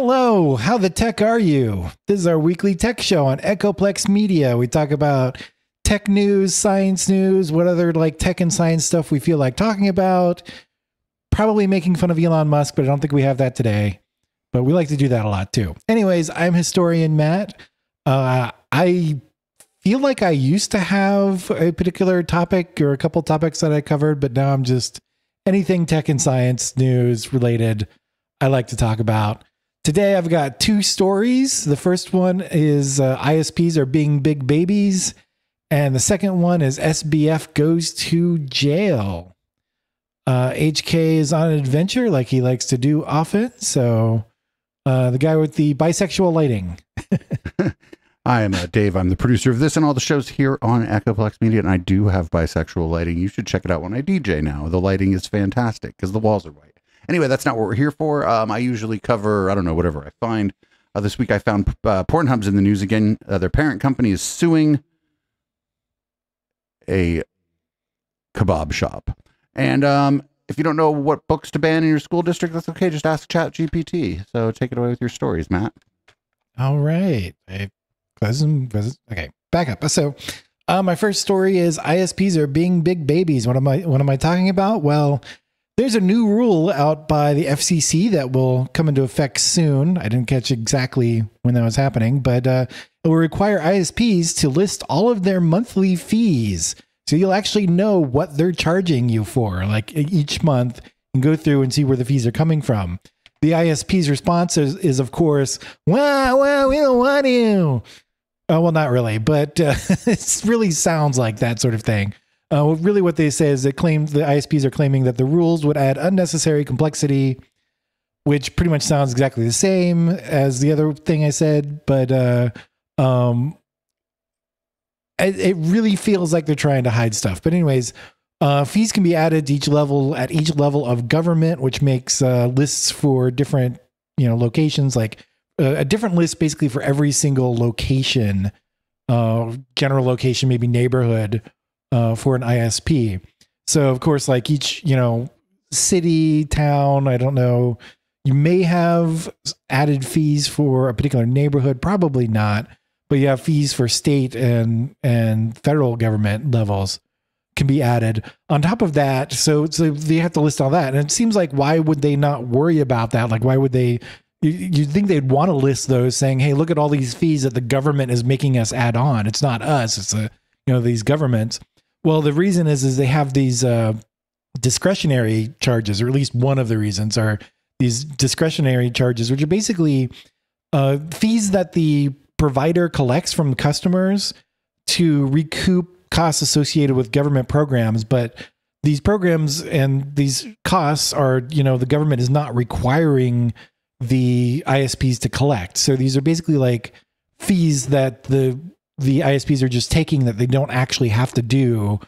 Hello, how the tech are you? This is our weekly tech show on Echoplex Media. We talk about tech news, science news, what other like tech and science stuff we feel like talking about. Probably making fun of Elon Musk, but I don't think we have that today. But we like to do that a lot too. Anyways, I'm historian Matt. I feel like I used to have a particular topic or a couple topics that I covered, but now I'm just anything tech and science news related I like to talk about. Today, I've got two stories. The first one is ISPs are being big babies. And the second one is SBF goes to jail. HK is on an adventure like he likes to do often. So the guy with the bisexual lighting. I am Dave. I'm the producer of this and all the shows here on Echoplex Media. And I do have bisexual lighting. You should check it out when I DJ now. The lighting is fantastic because the walls are white. Anyway, that's not what we're here for. I usually cover, I don't know, whatever I find. This week I found PornHub's in the news again. Their parent company is suing a kebab shop. And if you don't know what books to ban in your school district, that's okay. Just ask Chat GPT. So take it away with your stories, Matt. All right. Okay, back up. So my first story is ISPs are being big babies. What am I talking about? Well, there's a new rule out by the FCC that will come into effect soon. I didn't catch exactly when that was happening, but it will require ISPs to list all of their monthly fees. So you'll actually know what they're charging you for, like each month, and go through and see where the fees are coming from. The ISP's response is of course, well, we don't want to. Oh, well, not really, but it really sounds like that sort of thing. Really what they say is the ISPs are claiming that the rules would add unnecessary complexity, which pretty much sounds exactly the same as the other thing I said, but it really feels like they're trying to hide stuff. But anyways, fees can be added to each level of government, which makes lists for different locations, like a different list basically for every single location, general location, maybe neighborhood. For an ISP. So of course, like each, city, town, I don't know, you may have added fees for a particular neighborhood, probably not, but you have fees for state and federal government levels can be added on top of that. So they have to list all that. And it seems like, why would they not worry about that? Like, why would they, you'd think they'd want to list those saying, hey, look at all these fees that the government is making us add on. It's not us. It's these governments. Well, the reason is they have these discretionary charges, or at least one of the reasons are these discretionary charges, which are basically fees that the provider collects from customers to recoup costs associated with government programs. But these programs and these costs are, the government is not requiring the ISPs to collect. So these are basically like fees that the ISPs are just taking that they don't actually have to do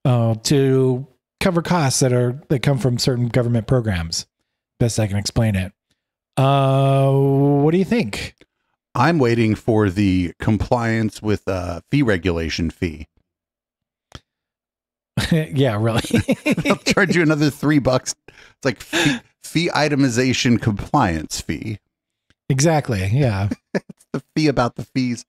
to cover costs that come from certain government programs. Best I can explain it. What do you think? I'm waiting for the compliance with fee regulation fee. Yeah, really. They'll charge you another $3. It's like fee itemization compliance fee. Exactly. Yeah. It's the fee about the fees.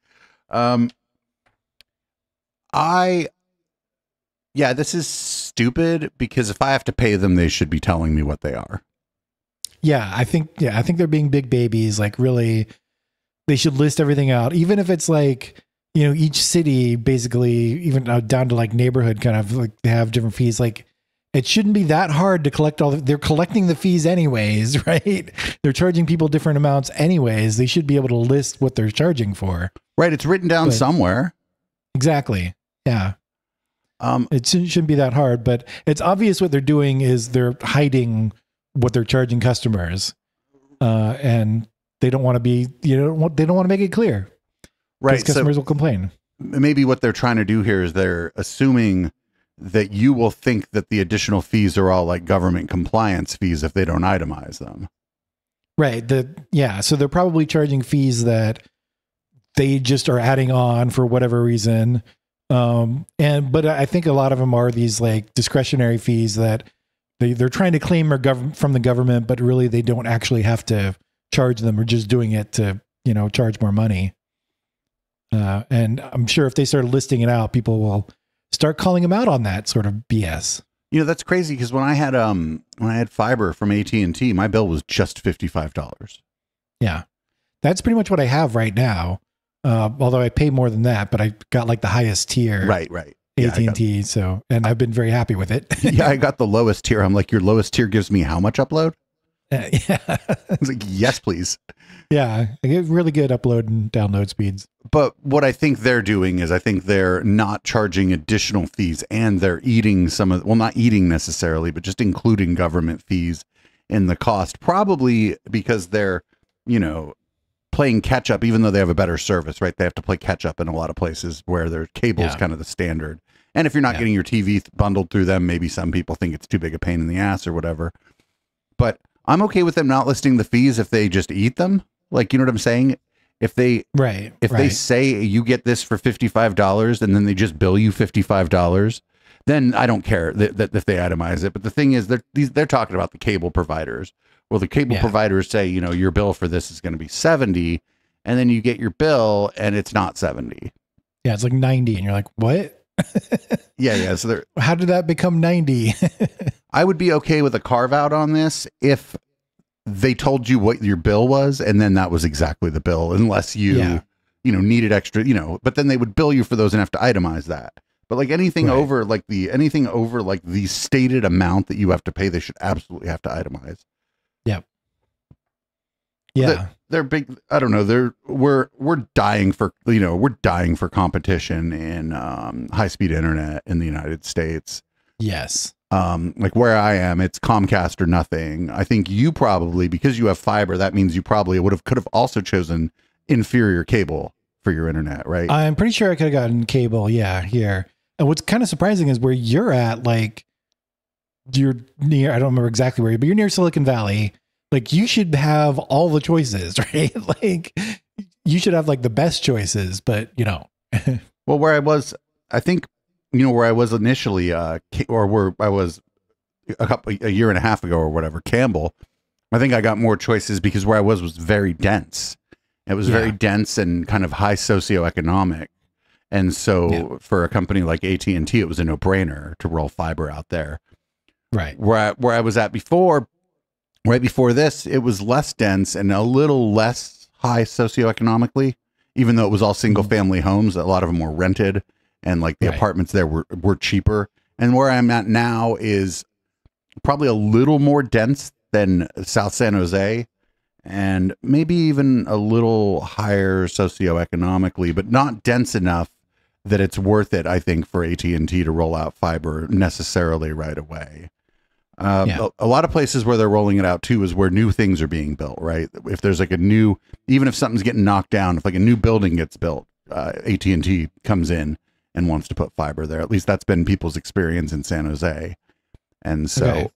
This is stupid because if I have to pay them, they should be telling me what they are. I think they're being big babies. Like, really, they should list everything out, even if it's like, each city basically, even down to like neighborhood, kind of like they have different fees. Like, it shouldn't be that hard to collect they're collecting the fees anyways, right? They're charging people different amounts anyways. They should be able to list what they're charging for. Right. It's written down somewhere. Exactly. Yeah. It shouldn't be that hard, but it's obvious what they're doing is they're hiding what they're charging customers. And they don't want to be, they don't want to make it clear. Right. Customers will complain. Maybe what they're trying to do here is they're assuming that you will think that the additional fees are all like government compliance fees if they don't itemize them. Right. So they're probably charging fees that they just are adding on for whatever reason. But I think a lot of them are these like discretionary fees that they're trying to claim from the government, but really they don't actually have to charge them or just doing it to, you know, charge more money. And I'm sure if they start listing it out, people will start calling them out on that sort of BS. You know, that's crazy because when I had fiber from AT&T, my bill was just $55. Yeah. That's pretty much what I have right now. Although I pay more than that, but I got like the highest tier. Right. AT&T. So, and I've been very happy with it. Yeah, I got the lowest tier. I'm like, your lowest tier gives me how much upload? Yeah. I was like, yes, please. Yeah. I get really good upload and download speeds. But what I think they're doing is I think they're not charging additional fees, and they're eating some of, well, not eating necessarily, but just including government fees in the cost, probably because they're, you know, playing catch up, even though they have a better service, right? They have to play catch up in a lot of places where their cable is kind of the standard. And if you're not getting your TV bundled through them, maybe some people think it's too big a pain in the ass or whatever. But I'm okay with them not listing the fees if they just eat them. Like, you know what I'm saying? If they, they say you get this for $55 and then they just bill you $55, then I don't care that if they itemize it. But the thing is, they're talking about the cable providers. Well, the cable providers say, you know, your bill for this is going to be 70, and then you get your bill and it's not 70. Yeah, it's like 90, and you're like, what? Yeah. So how did that become 90? I would be okay with a carve out on this if they told you what your bill was, and then that was exactly the bill, unless you, you know, needed extra, you know, but then they would bill you for those and have to itemize that. But like anything over like the stated amount that you have to pay, they should absolutely have to itemize. Yep. Yeah. They're big. I don't know. We're dying for, you know, we're dying for competition in high speed internet in the United States. Yes. Like where I am, it's Comcast or nothing. I think you probably, because you have fiber, that means you probably could have also chosen inferior cable for your internet, right? I'm pretty sure I could have gotten cable. Yeah. Here. And what's kind of surprising is where you're at, like you're near, I don't remember exactly where, but you're near Silicon Valley. Like you should have all the choices, right? Like you should have like the best choices, but you know. Well, where I was, I think, you know, where I was initially, or where I was a year and a half ago or whatever, Campbell, I think I got more choices because where I was very dense. It was very dense and kind of high socioeconomic. And so for a company like AT&T, it was a no brainer to roll fiber out there. Right. Where I was at before, right before this, it was less dense and a little less high socioeconomically, even though it was all single family homes. A lot of them were rented, and like the apartments there were cheaper. And where I'm at now is probably a little more dense than South San Jose, and maybe even a little higher socioeconomically, but not dense enough that it's worth it, I think, for AT&T to roll out fiber necessarily right away. A lot of places where they're rolling it out too is where new things are being built, right? If there's like a new, even if something's getting knocked down, if like a new building gets built, AT&T comes in and wants to put fiber there. At least that's been people's experience in San Jose. And so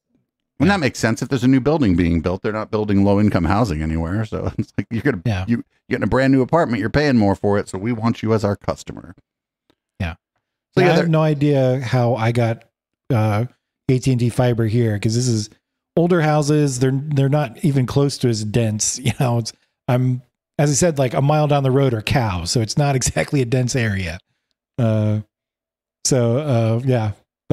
when that makes sense, if there's a new building being built, they're not building low income housing anywhere. So it's like you're getting a brand new apartment, you're paying more for it. So we want you as our customer. Yeah. So I have no idea how I got AT&T fiber here, because this is older houses. They're not even close to as dense. You know, I'm, as I said, like a mile down the road are cows, so it's not exactly a dense area. But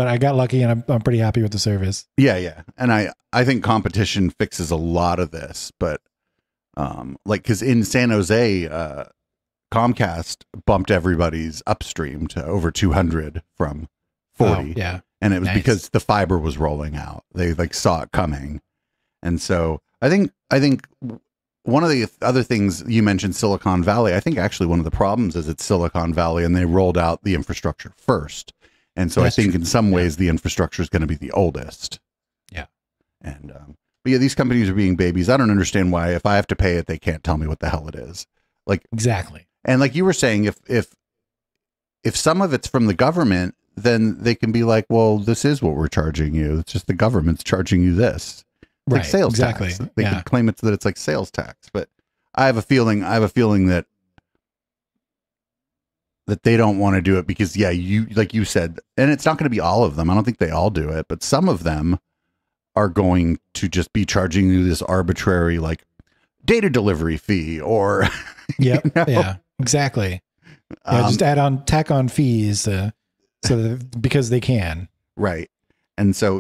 I got lucky, and I'm pretty happy with the service. Yeah. And I think competition fixes a lot of this, but like, because in San Jose, Comcast bumped everybody's upstream to over 200 from 40. Oh, yeah. And it was because the fiber was rolling out. They like saw it coming. And so I think one of the other things you mentioned, Silicon Valley, I think actually one of the problems is it's Silicon Valley and they rolled out the infrastructure first. And so I think in some ways the infrastructure is going to be the oldest. Yeah. And, but yeah, these companies are being babies. I don't understand why, if I have to pay it, they can't tell me what the hell it is. Like, exactly. And like you were saying, if some of it's from the government, then they can be like, well, this is what we're charging you. It's just the government's charging you this. It's like sales tax. They can claim that it's like sales tax. But I have a feeling that they don't want to do it because, you, like you said, and it's not going to be all of them. I don't think they all do it, but some of them are going to just be charging you this arbitrary, like, data delivery fee, or Yep. you know? Yeah, exactly. Yeah, just tack on fees, so because they can. Right. And so,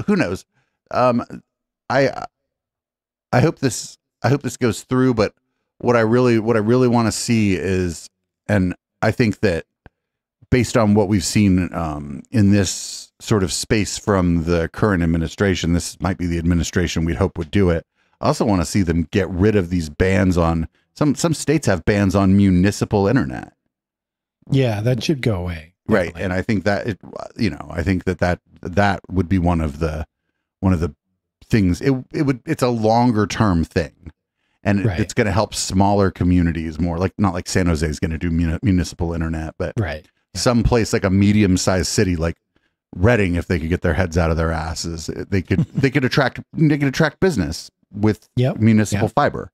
who knows? I hope this goes through, but what I really want to see is, and I think that based on what we've seen in this sort of space from the current administration, this might be the administration we'd hope would do it. I also want to see them get rid of these bans on some states have bans on municipal internet. Yeah, that should go away. Right. Definitely. And I think that I think that would be one of the things. It's a longer term thing, and it's going to help smaller communities more, like not like San Jose is going to do municipal internet, but some place like a medium sized city like Reading, if they could get their heads out of their asses, they could attract business with municipal fiber.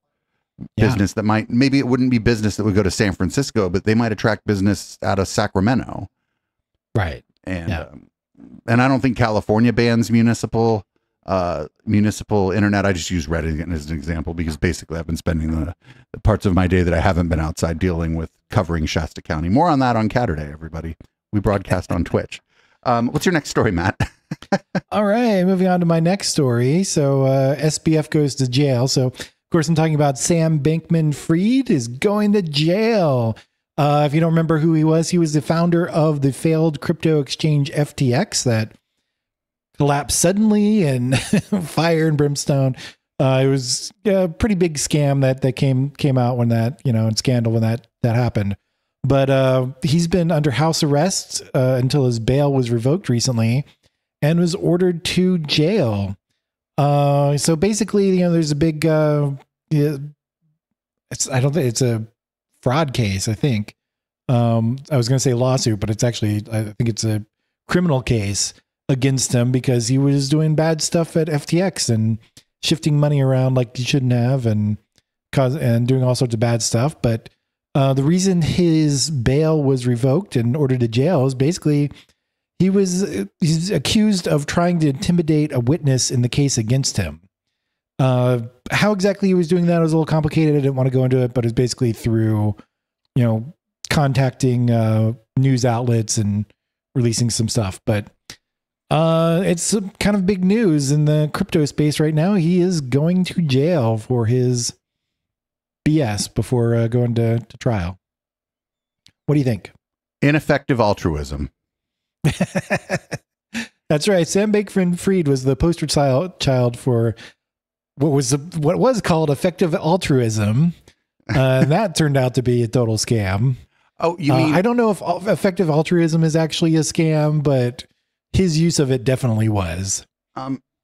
Business that maybe it wouldn't be business that would go to San Francisco, but they might attract business out of Sacramento. Right. And and I don't think California bans municipal internet. I just use Reddit as an example because basically I've been spending the parts of my day that I haven't been outside dealing with covering Shasta County. More on that on Catterday, everybody. We broadcast on Twitch. What's your next story, Matt? All right, moving on to my next story. So SBF goes to jail. So of course I'm talking about Sam Bankman-Fried is going to jail. If you don't remember who he was the founder of the failed crypto exchange FTX that collapsed suddenly and fire and brimstone. It was a pretty big scam that came out when that, and scandal when that happened. But he's been under house arrest until his bail was revoked recently and was ordered to jail. So basically, there's a big, I don't think it's a fraud case. I think I was going to say lawsuit, but it's actually, I think it's a criminal case against him because he was doing bad stuff at FTX and shifting money around like he shouldn't have and doing all sorts of bad stuff. But the reason his bail was revoked and ordered to jail is basically he's accused of trying to intimidate a witness in the case against him. How exactly he was doing that was a little complicated. I didn't want to go into it, but it's basically through, contacting news outlets and releasing some stuff. But it's kind of big news in the crypto space right now. He is going to jail for his BS before going to trial. What do you think? Ineffective altruism. That's right. Sam Bankman-Fried was the poster child for what was called effective altruism. And that turned out to be a total scam. Oh, you mean? I don't know if effective altruism is actually a scam, but his use of it definitely was.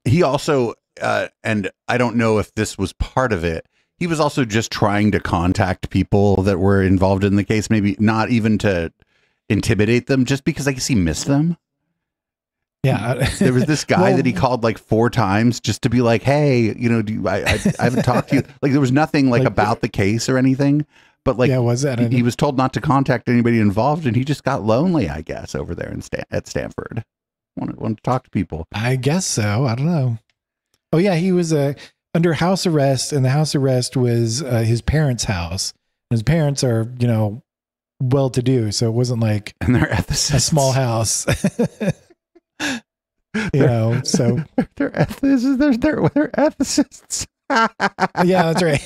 He also, and I don't know if this was part of it, he was also just trying to contact people that were involved in the case, maybe not even to intimidate them, just because I guess he missed them. Yeah. There was this guy that he called like 4 times just to be like, hey, I haven't talked to you. Like there was nothing like about the case or anything, but like he was told not to contact anybody involved and he just got lonely, I guess, over there at Stanford. Wanted to talk to people. I guess so. I don't know. Oh yeah. He was under house arrest, and the house arrest was his parents' house. His parents are, well-to-do, so it wasn't like and they're ethicists. A small house. So they're ethicists. They're ethicists. Yeah, that's right.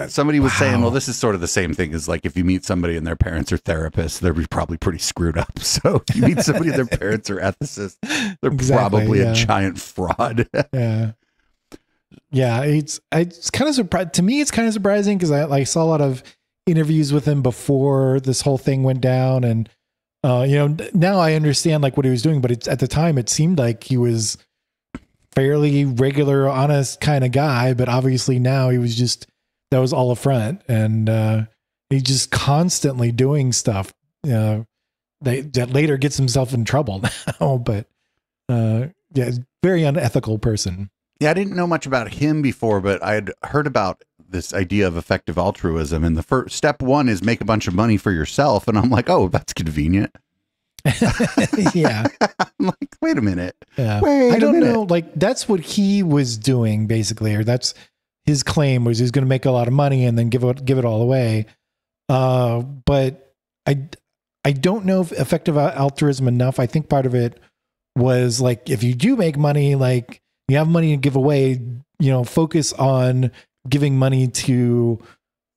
Somebody was saying, well, this is sort of the same thing as like if you meet somebody and their parents are therapists, they're probably pretty screwed up. So if you meet somebody and their parents are ethicists, they're probably a giant fraud. Yeah. It's kind of surprising to me. It's kind of surprising because I saw a lot of interviews with him before this whole thing went down, and now I understand like what he was doing, but at the time it seemed like he was fairly regular, honest kind of guy, but obviously now that was all a front, and he's just constantly doing stuff that later gets himself in trouble now. But very unethical person. Yeah, I didn't know much about him before, but I had heard about this idea of effective altruism, and the first step 1 is make a bunch of money for yourself, and I'm like, oh, that's convenient. Yeah. I'm like, wait a minute. Yeah. Wait I don't a minute. know. Like that's what he was doing basically, or that's his claim was he was going to make a lot of money and then give it all away. But I don't know if effective altruism enough. I think part of it was like, if you do make money, like you have money to give away, focus on giving money to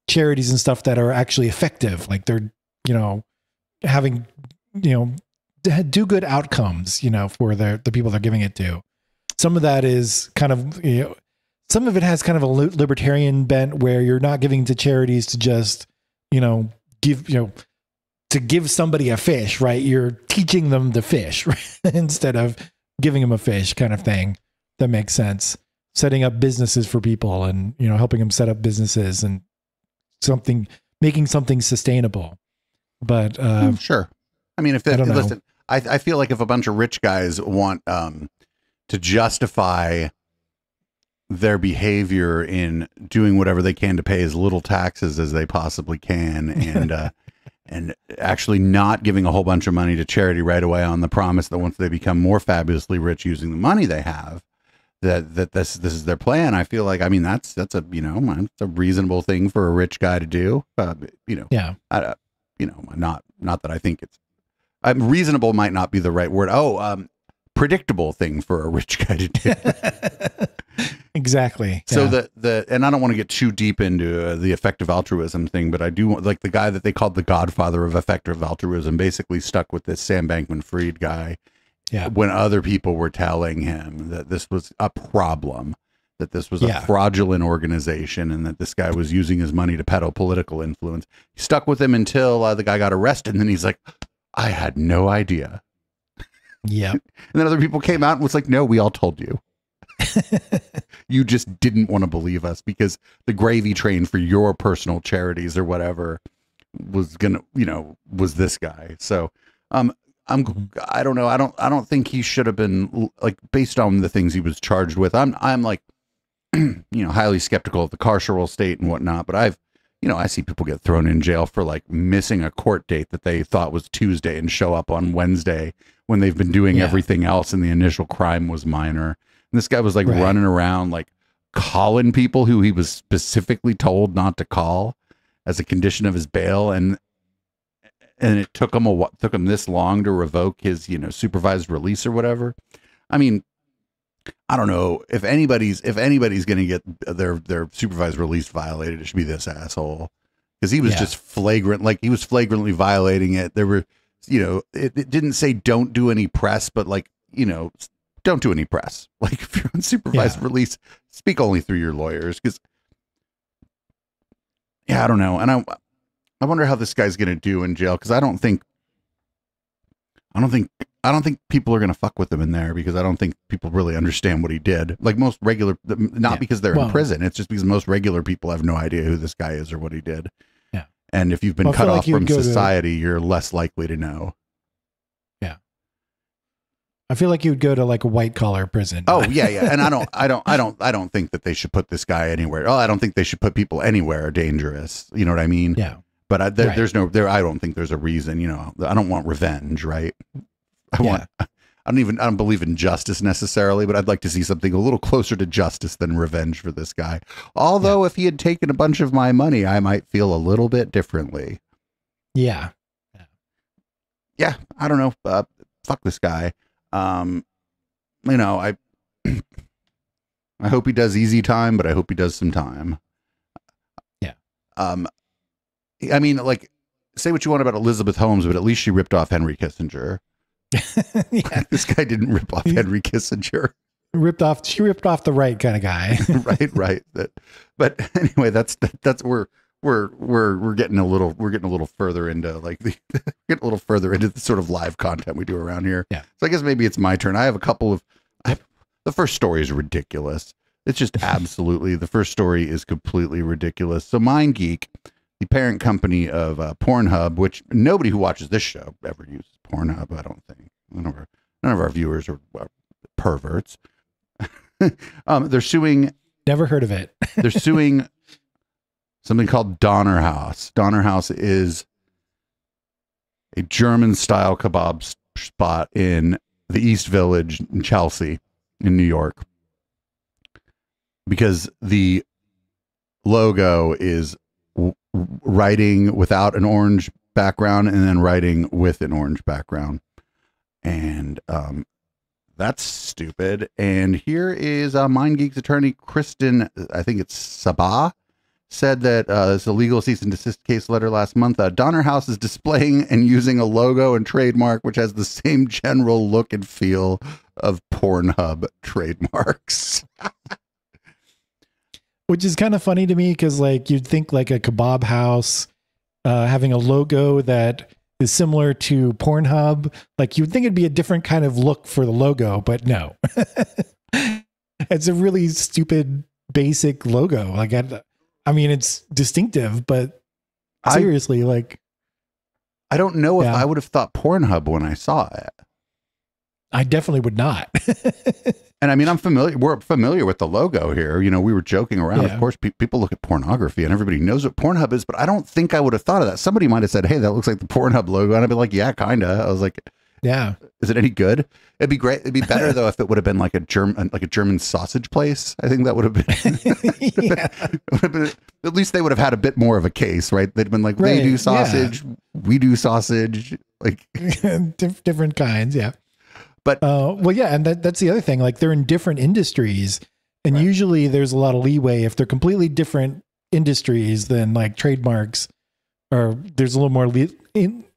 charities and stuff that are actually effective. Like they're, having, do good outcomes, for the people they're giving it to. Some of that is kind of, some of it has kind of a libertarian bent where you're not giving to charities to just, give somebody a fish, right? You're teaching them to fish, right? Instead of giving them a fish, kind of thing. That makes sense. Setting up businesses for people and, helping them set up businesses and making something sustainable. But sure. I mean, listen, I feel like if a bunch of rich guys want to justify their behavior in doing whatever they can to pay as little taxes as they possibly can, and and actually not giving a whole bunch of money to charity right away on the promise that once they become more fabulously rich using the money they have, that this is their plan. I feel like, I mean, that's a, it's a reasonable thing for a rich guy to do. Yeah. Not that I think it's, reasonable might not be the right word. Predictable thing for a rich guy to do. Exactly. So and I don't want to get too deep into the effective altruism thing, but I do want, like, the guy that they called the godfather of effective altruism basically stuck with this Sam Bankman-Fried guy. Yeah. When other people were telling him that this was a problem, that this was a fraudulent organization, and that this guy was using his money to peddle political influence. He stuck with him until the guy got arrested, and then he's like, I had no idea. Yeah. And then other people came out and was like, no, we all told you. You just didn't want to believe us because the gravy train for your personal charities or whatever was was this guy. So I don't know. I don't think he should have been, like, based on the things he was charged with. I'm like, highly skeptical of the carceral state and whatnot, but I see people get thrown in jail for, like, missing a court date that they thought was Tuesday and show up on Wednesday when they've been doing everything else and the initial crime was minor. And this guy was like running around, like, calling people who he was specifically told not to call as a condition of his bail. And it took him this long to revoke his, supervised release or whatever. I mean, I don't know if anybody's going to get their supervised release violated, it should be this asshole, because he was just flagrant. Like, he was flagrantly violating it. There were, it didn't say don't do any press, but, like, don't do any press. Like, if you're on supervised release, speak only through your lawyers. Because, I don't know. And I wonder how this guy's going to do in jail. Because I don't think people are going to fuck with him in there, because I don't think people really understand what he did. Like, most regular, not because they're in prison. It's just because most regular people have no idea who this guy is or what he did. Yeah. And if you've been cut off from society, you're less likely to know. I feel like you would go to, like, a white collar prison. Oh yeah. And I don't think that they should put this guy anywhere. I don't think they should put people anywhere dangerous. You know what I mean? Yeah. But there's no, I don't think there's a reason, I don't want revenge, right? I don't believe in justice necessarily, but I'd like to see something a little closer to justice than revenge for this guy. Although if he had taken a bunch of my money, I might feel a little bit differently. Yeah. Yeah. I don't know. Fuck this guy. I hope he does easy time, but I hope he does some time. Yeah. I mean, like, say what you want about Elizabeth Holmes, but at least she ripped off Henry Kissinger. This guy didn't rip off Henry Kissinger. She ripped off the right kind of guy. right. But anyway, that's we're getting a little further into, like, getting a little further into the sort of live content we do around here. Yeah. So I guess maybe it's my turn. I have a couple of, the first story is ridiculous. It's just absolutely, the first story is completely ridiculous. So MindGeek, the parent company of PornHub, which nobody who watches this show ever uses PornHub, I don't think. None of our viewers are perverts. They're suing. Never heard of it. They're suing something called Donner House. Donner House is a German-style kebab spot in the East Village in Chelsea in New York, because the logo is writing without an orange background and then writing with an orange background. And that's stupid. And here is MindGeek's attorney, Kristen, I think it's Sabah, said that it's a legal cease and desist case letter last month. Donner House is displaying and using a logo and trademark which has the same general look and feel of PornHub trademarks. Which is kind of funny to me because, like, you'd think like a kebab house having a logo that is similar to PornHub, like you'd think it'd be a different kind of look for the logo, but no. It's a really stupid, basic logo. Like, I mean, it's distinctive, but seriously, I don't know if I would have thought PornHub when I saw it. I definitely would not. And I mean, we're familiar with the logo here. You know, we were joking around. Yeah. Of course, people look at pornography and everybody knows what PornHub is, but I don't think I would have thought of that. Somebody might have said, hey, that looks like the PornHub logo. And I'd be like, yeah, kind of. I was like, yeah. Is it any good? It'd be great. It'd be better though if it would have been like a German sausage place. I think that would have been, yeah. At least they would have had a bit more of a case, right? They'd been like, they do sausage, we do sausage, like different kinds. Yeah. But well, yeah, and that's the other thing. Like, they're in different industries, and usually there's a lot of leeway if they're completely different industries. Then like trademarks, or there's a little more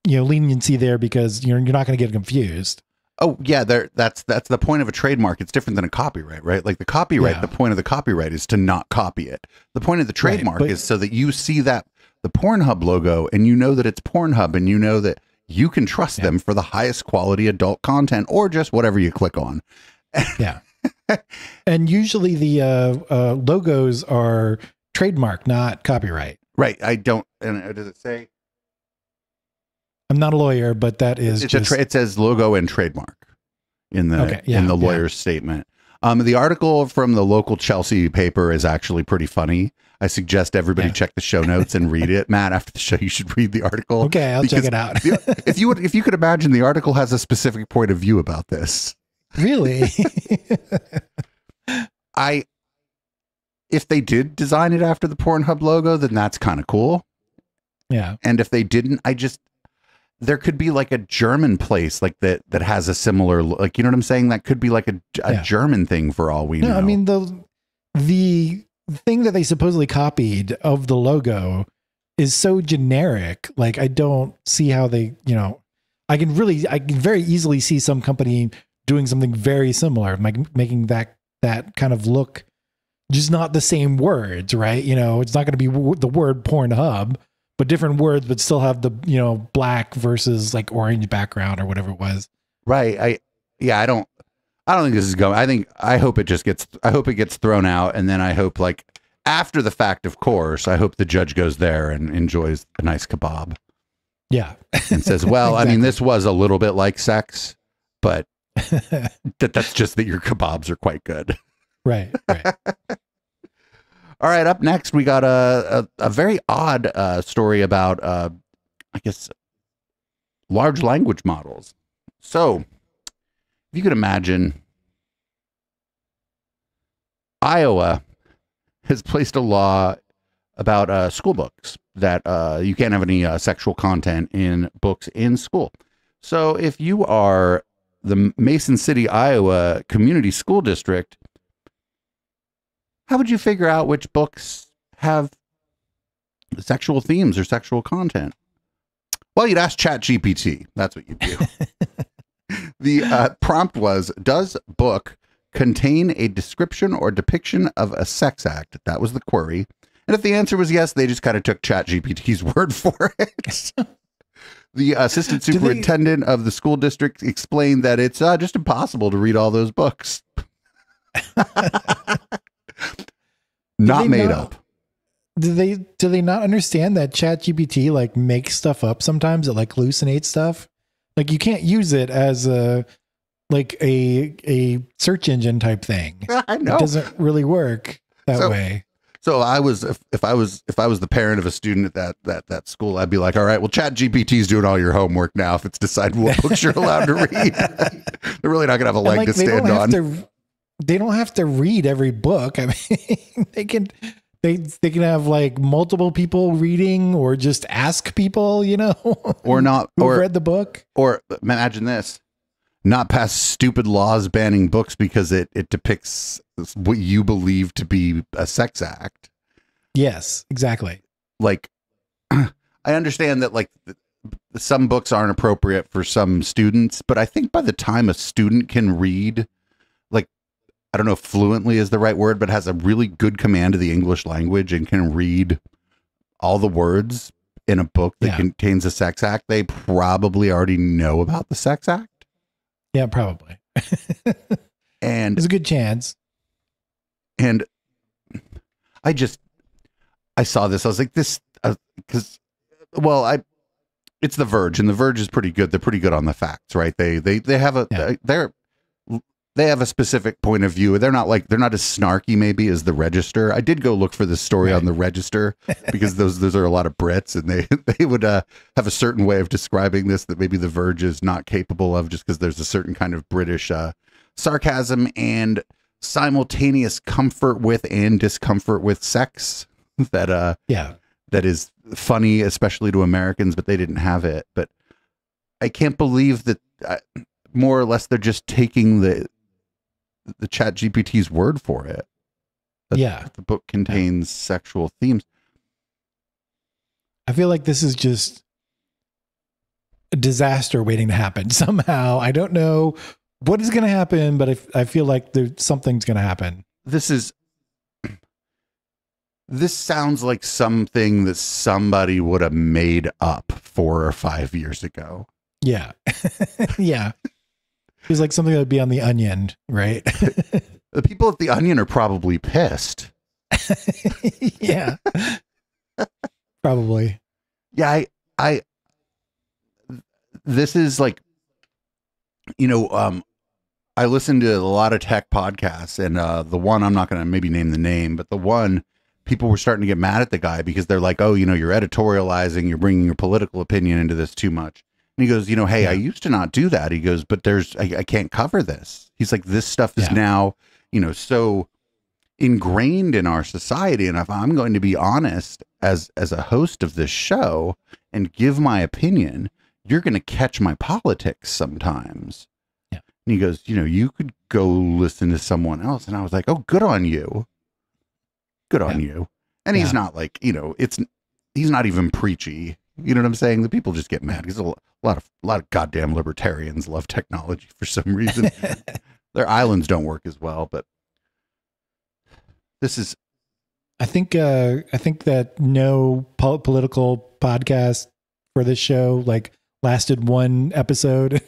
leniency there because you're not going to get confused. Oh yeah, that's the point of a trademark. It's different than a copyright, right? Like the copyright, the point of the copyright is to not copy it. The point of the trademark is so that you see that the PornHub logo and you know that it's PornHub and you know that you can trust them for the highest quality adult content or just whatever you click on. Yeah. And usually the logos are trademark, not copyright. Right. And does it say? I'm not a lawyer, but that is it says logo and trademark in the lawyer's statement. The article from the local Chelsea paper is actually pretty funny. I suggest everybody check the show notes and read it. Matt, after the show, you should read the article. Okay, I'll check it out. If you could imagine, the article has a specific point of view about this. Really? If they did design it after the PornHub logo, then that's kind of cool. Yeah. And if they didn't, there could be like a German place like that has a similar, like, you know what I'm saying? That could be like a German thing for all we know. I mean, the thing that they supposedly copied of the logo is so generic. Like, I don't see how they, I can very easily see some company doing something very similar, like making that kind of look, just not the same words, right? It's not going to be the word PornHub, but different words, but still have the, black versus like orange background or whatever it was. Right. I don't think this is going. I hope it gets thrown out. And then I hope, like, after the fact, of course, I hope the judge goes there and enjoys a nice kebab. Yeah. And says, well, exactly. I mean, this was a little bit like sex, but that's just that your kebabs are quite good. Right. All right, up next, we got a very odd story about, I guess, large language models. So, if you could imagine, Iowa has placed a law about school books that you can't have any sexual content in books in school. So, if you are the Mason City, Iowa Community School District, how would you figure out which books have sexual themes or sexual content? Well, you'd ask Chat GPT. That's what you'd do. The prompt was, does book contain a description or depiction of a sex act? That was the query. And if the answer was yes, they just kind of took Chat GPT's word for it. The assistant superintendent of the school district explained that it's just impossible to read all those books. Not made up. Do they not understand that Chat GPT like makes stuff up sometimes? It like hallucinates stuff. Like, you can't use it as a search engine type thing. I know. It doesn't really work that way. So if I was the parent of a student at that school, I'd be like, all right, well, Chat GPT is doing all your homework now. If it's deciding what books you're allowed to read, they're really not gonna have a leg to stand on. They don't have to read every book. I mean, they can have like multiple people reading, or just ask people, or not, who or read the book. Or imagine this: not pass stupid laws banning books because it depicts what you believe to be a sex act. Yes, exactly. Like, I understand that like some books aren't appropriate for some students, but I think by the time a student can read, like, I don't know if fluently is the right word, but has a really good command of the English language and can read all the words in a book that contains a sex act, they probably already know about the sex act. Yeah, probably. And there's a good chance. And I saw this. I was like, this, because, it's The Verge, and The Verge is pretty good. They're pretty good on the facts, right? They have they have a specific point of view. They're not as snarky maybe as The Register. I did go look for this story on The Register because those are a lot of Brits, and they would have a certain way of describing this that maybe The Verge is not capable of, just because there's a certain kind of British sarcasm and simultaneous comfort with and discomfort with sex that is funny, especially to Americans, but they didn't have it. But I can't believe that more or less they're just taking the Chat GPT's word for it. That the book contains sexual themes. I feel like this is just a disaster waiting to happen somehow. I don't know what is going to happen, but I feel like something's going to happen. This sounds like something that somebody would have made up 4 or 5 years ago. Yeah. Yeah. It's like something that would be on The Onion, right? The people at The Onion are probably pissed. Yeah. Probably. Yeah. This is like, I listen to a lot of tech podcasts, and the one, I'm not going to maybe name the name, but the one, people were starting to get mad at the guy because they're like, oh, you're editorializing, you're bringing your political opinion into this too much. And he goes, hey, I used to not do that. He goes, but I can't cover this. He's like, this stuff is now, so ingrained in our society. And if I'm going to be honest as a host of this show and give my opinion, you're going to catch my politics sometimes. Yeah. And he goes, you could go listen to someone else. And I was like, oh, good on you. Good on you. And he's not like, he's not even preachy. You know what I'm saying? The people just get mad because a lot of goddamn libertarians love technology for some reason. Their islands don't work as well, but this is. I think that no political podcast for this show lasted one episode.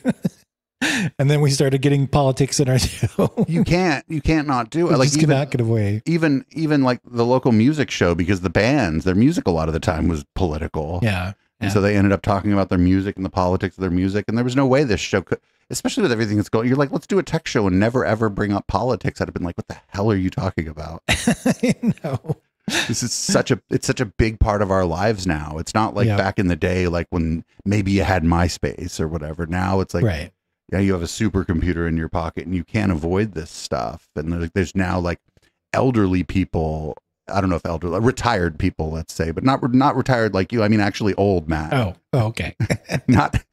And then we started getting politics in our show. You can't not do it. Just cannot get away. Even like the local music show, because the bands, their music a lot of the time was political. Yeah. And so they ended up talking about their music and the politics of their music. And there was no way this show could, especially with everything that's going, you're like, let's do a tech show and never ever bring up politics. I'd have been like, what the hell are you talking about? I know. This is such a big part of our lives now. It's not like back in the day, like when maybe you had MySpace or whatever. Now it's like, right. Yeah, you have a supercomputer in your pocket and you can't avoid this stuff. And there's now like elderly people, I don't know if elderly, retired people, let's say, but not retired like you. I mean, actually old, Matt. Oh okay. not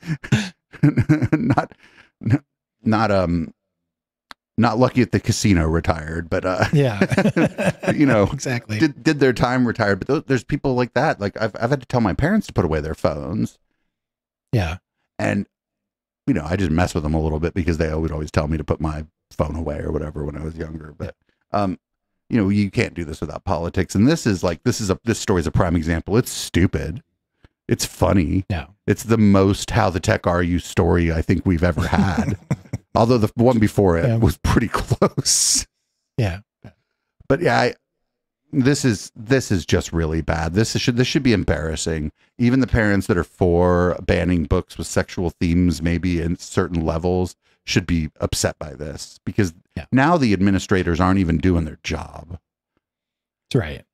lucky at the casino retired, but exactly. Did their time retired. But there's people like that. Like I've had to tell my parents to put away their phones. Yeah. And I just mess with them a little bit because they would always tell me to put my phone away or whatever when I was younger. But, you can't do this without politics. And this story is a prime example. It's stupid. It's funny. Yeah. It's the most how the tech are you story I think we've ever had. Although the one before it was pretty close. Yeah. But yeah, this is just really bad. This should be embarrassing. Even the parents that are for banning books with sexual themes, maybe in certain levels, should be upset by this because now the administrators aren't even doing their job. That's right.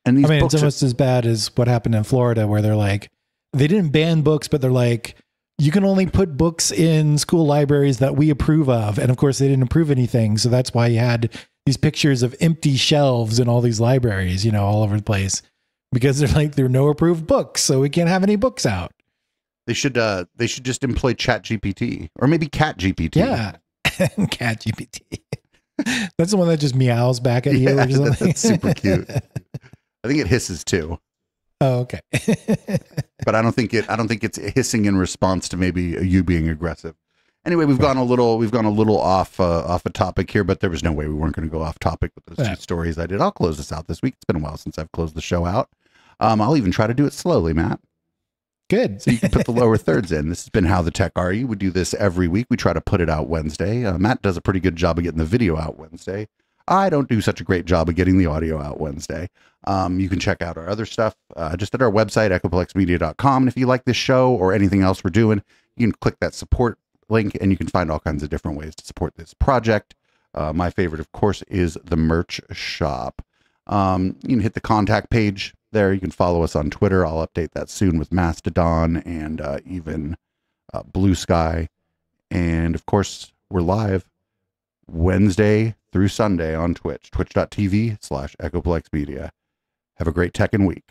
And these I mean, books it's almost as bad as what happened in Florida, where they're like, they didn't ban books, but they're like, you can only put books in school libraries that we approve of. And of course, they didn't approve anything. So that's why you had these pictures of empty shelves in all these libraries, you know, all over the place, because they're like, there are no approved books. So we can't have any books out. They should just employ Chat GPT or maybe Cat GPT. Yeah. Cat GPT. That's the one that just meows back at you or something. That's super cute. I think it hisses too. Oh, okay. But I don't think it's hissing in response to maybe you being aggressive. Anyway, we've gone a little off a topic here, but there was no way we weren't going to go off topic with those two stories I did. I'll close this out this week. It's been a while since I've closed the show out. I'll even try to do it slowly, Matt. Good. So you can put the lower thirds in. This has been How the Tech Are You. We do this every week. We try to put it out Wednesday. Matt does a pretty good job of getting the video out Wednesday. I don't do such a great job of getting the audio out Wednesday. You can check out our other stuff just at our website, echoplexmedia.com. And if you like this show or anything else we're doing, you can click that support link and you can find all kinds of different ways to support this project. My favorite, of course, is the merch shop. You can hit the contact page there. You can follow us on Twitter. I'll update that soon with Mastodon and even Blue Sky. And of course, we're live Wednesday through Sunday on Twitch, twitch.tv/EchoPlexMedia. Have a great tech and week.